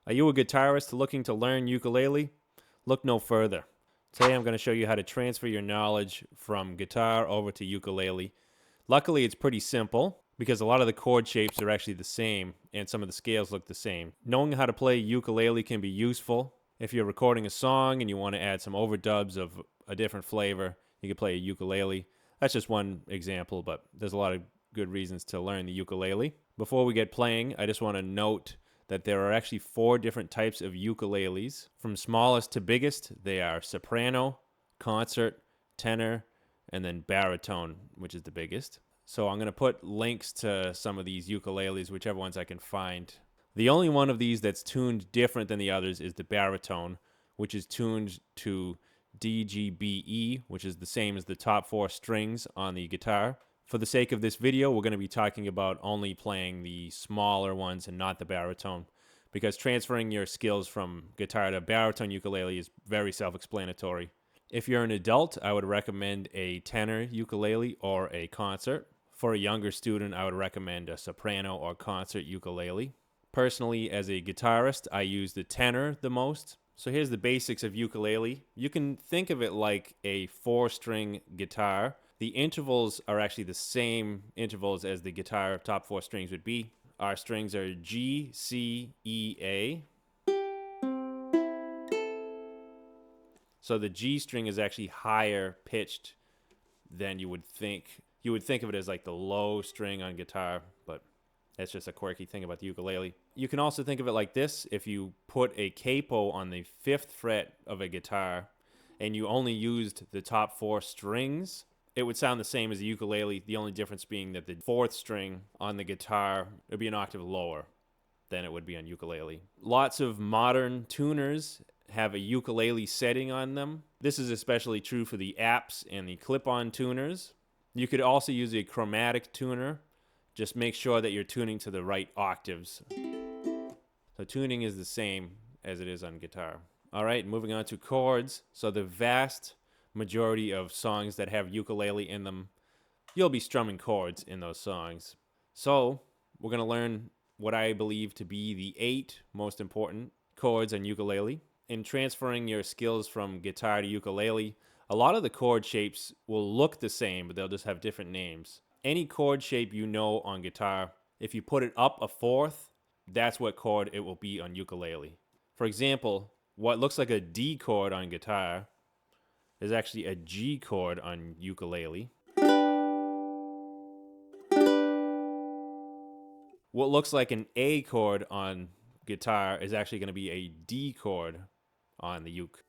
Are you a guitarist looking to learn ukulele? Look no further. Today I'm going to show you how to transfer your knowledge from guitar over to ukulele. Luckily, it's pretty simple because a lot of the chord shapes are actually the same and some of the scales look the same. Knowing how to play ukulele can be useful. If you're recording a song and you want to add some overdubs of a different flavor, you can play a ukulele. That's just one example, but there's a lot of good reasons to learn the ukulele. Before we get playing, I just want to note that there are actually 4 different types of ukuleles. From smallest to biggest, they are soprano, concert, tenor, and then baritone, which is the biggest. So I'm going to put links to some of these ukuleles, whichever ones I can find. The only one of these that's tuned different than the others is the baritone, which is tuned to D, G, B, E, which is the same as the top 4 strings on the guitar. For the sake of this video, we're going to be talking about only playing the smaller ones and not the baritone, because transferring your skills from guitar to baritone ukulele is very self-explanatory. If you're an adult, I would recommend a tenor ukulele or a concert. For a younger student, I would recommend a soprano or concert ukulele. Personally, as a guitarist, I use the tenor the most. So here's the basics of ukulele. You can think of it like a 4-string guitar. The intervals are actually the same intervals as the guitar top 4 strings would be. Our strings are G, C, E, A. So the G string is actually higher pitched than you would think. You would think of it as like the low string on guitar, but that's just a quirky thing about the ukulele. You can also think of it like this. If you put a capo on the 5th fret of a guitar and you only used the top 4 strings, it would sound the same as a ukulele, the only difference being that the 4th string on the guitar would be an octave lower than it would be on ukulele. Lots of modern tuners have a ukulele setting on them. This is especially true for the apps and the clip-on tuners. You could also use a chromatic tuner. Just make sure that you're tuning to the right octaves. So tuning is the same as it is on guitar. All right, moving on to chords. So the vast majority of songs that have ukulele in them, you'll be strumming chords in those songs. So we're going to learn what I believe to be the 8 most important chords on ukulele. In transferring your skills from guitar to ukulele, a lot of the chord shapes will look the same, but they'll just have different names. Any chord shape you know on guitar, if you put it up a 4th, that's what chord it will be on ukulele. For example, what looks like a D chord on guitar is actually a G chord on ukulele. What looks like an A chord on guitar is actually going to be a D chord on the uke.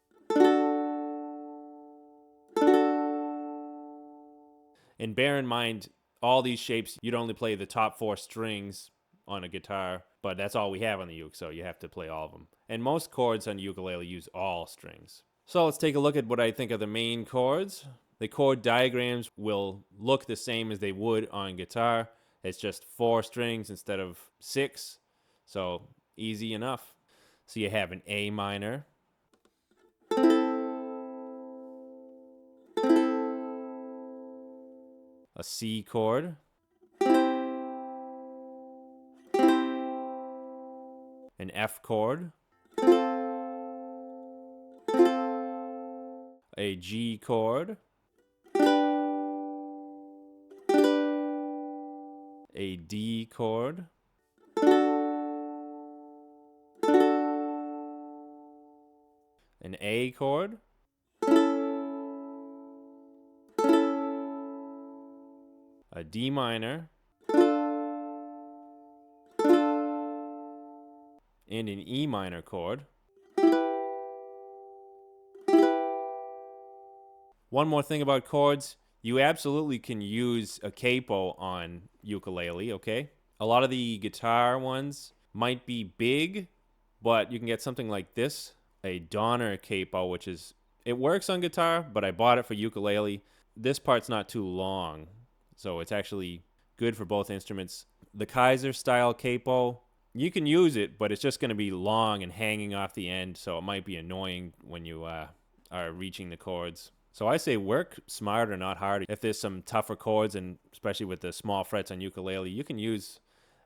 And bear in mind, all these shapes, you'd only play the top 4 strings on a guitar, but that's all we have on the uke, so you have to play all of them. And most chords on ukulele use all strings. So let's take a look at what I think are the main chords. The chord diagrams will look the same as they would on guitar. It's just 4 strings instead of 6, so easy enough. So you have an A minor, a C chord, an F chord, a G chord, a D chord, an A chord, a D minor, and an E minor chord. One more thing about chords, you absolutely can use a capo on ukulele, okay? A lot of the guitar ones might be big, but you can get something like this, a Donner capo, which is, it works on guitar, but I bought it for ukulele. This part's not too long, so it's actually good for both instruments. The Kaiser style capo, you can use it, but it's just going to be long and hanging off the end, so it might be annoying when you are reaching the chords. So I say work smarter, not harder. If there's some tougher chords, and especially with the small frets on ukulele, you can use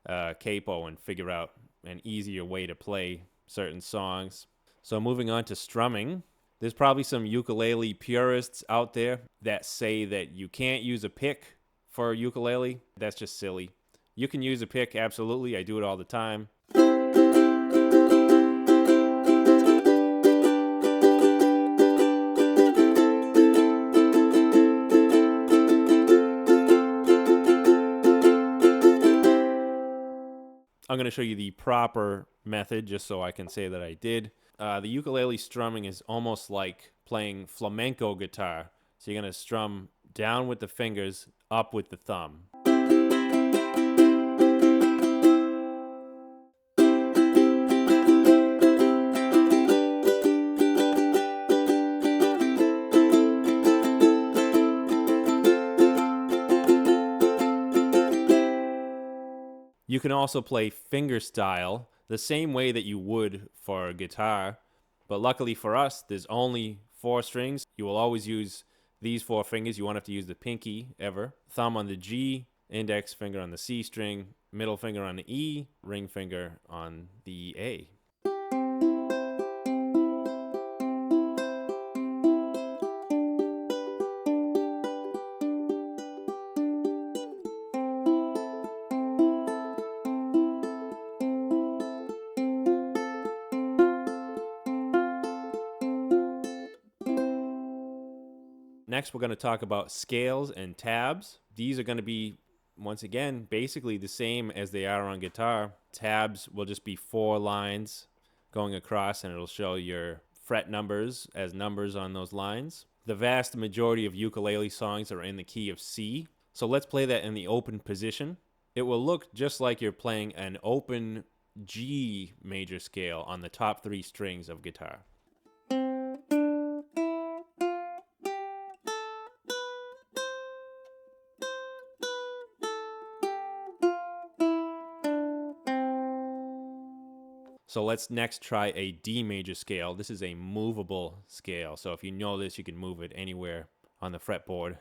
capo and figure out an easier way to play certain songs. So moving on to strumming, there's probably some ukulele purists out there that say that you can't use a pick for a ukulele. That's just silly. You can use a pick, absolutely. I do it all the time. I'm going to show you the proper method just so I can say that I did. The ukulele strumming is almost like playing flamenco guitar. So you're going to strum down with the fingers, up with the thumb. You can also play fingerstyle the same way that you would for a guitar, but luckily for us, there's only 4 strings. You will always use these 4 fingers. You won't have to use the pinky ever. Thumb on the G, index finger on the C string, middle finger on the E, ring finger on the A. Next, we're going to talk about scales and tabs. These are going to be, once again, basically the same as they are on guitar. Tabs will just be 4 lines going across, and it'll show your fret numbers as numbers on those lines. The vast majority of ukulele songs are in the key of C. So let's play that in the open position. It will look just like you're playing an open G major scale on the top 3 strings of guitar. So let's next try a D major scale. This is a movable scale. So if you know this, you can move it anywhere on the fretboard.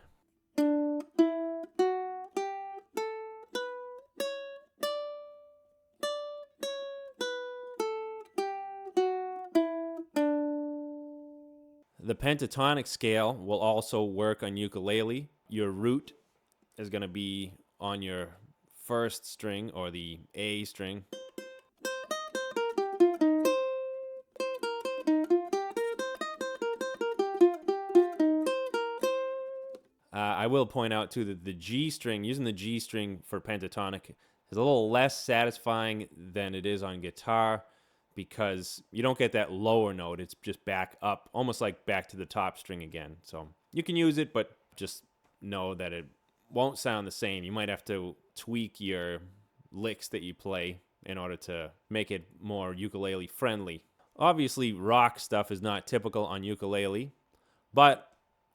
The pentatonic scale will also work on ukulele. Your root is going to be on your first string, or the A string. I will point out too that the G string, using the G string for pentatonic, is a little less satisfying than it is on guitar, because you don't get that lower note. It's just back up, almost like back to the top string again. So you can use it, but just know that it won't sound the same. You might have to tweak your licks that you play in order to make it more ukulele friendly. Obviously, rock stuff is not typical on ukulele, but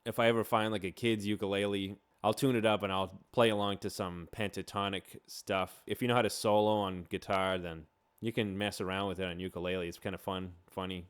if I ever find like a kid's ukulele, I'll tune it up and I'll play along to some pentatonic stuff. If you know how to solo on guitar, then you can mess around with it on ukulele. It's kind of fun, funny.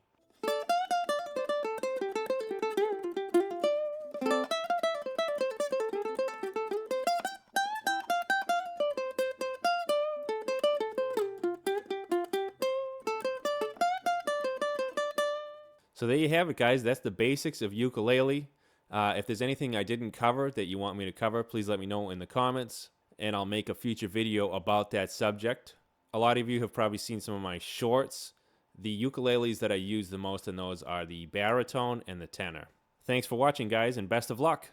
So there you have it, guys. That's the basics of ukulele. If there's anything I didn't cover that you want me to cover, please let me know in the comments, and I'll make a future video about that subject. A lot of you have probably seen some of my shorts. The ukuleles that I use the most in those are the baritone and the tenor. Thanks for watching, guys, and best of luck.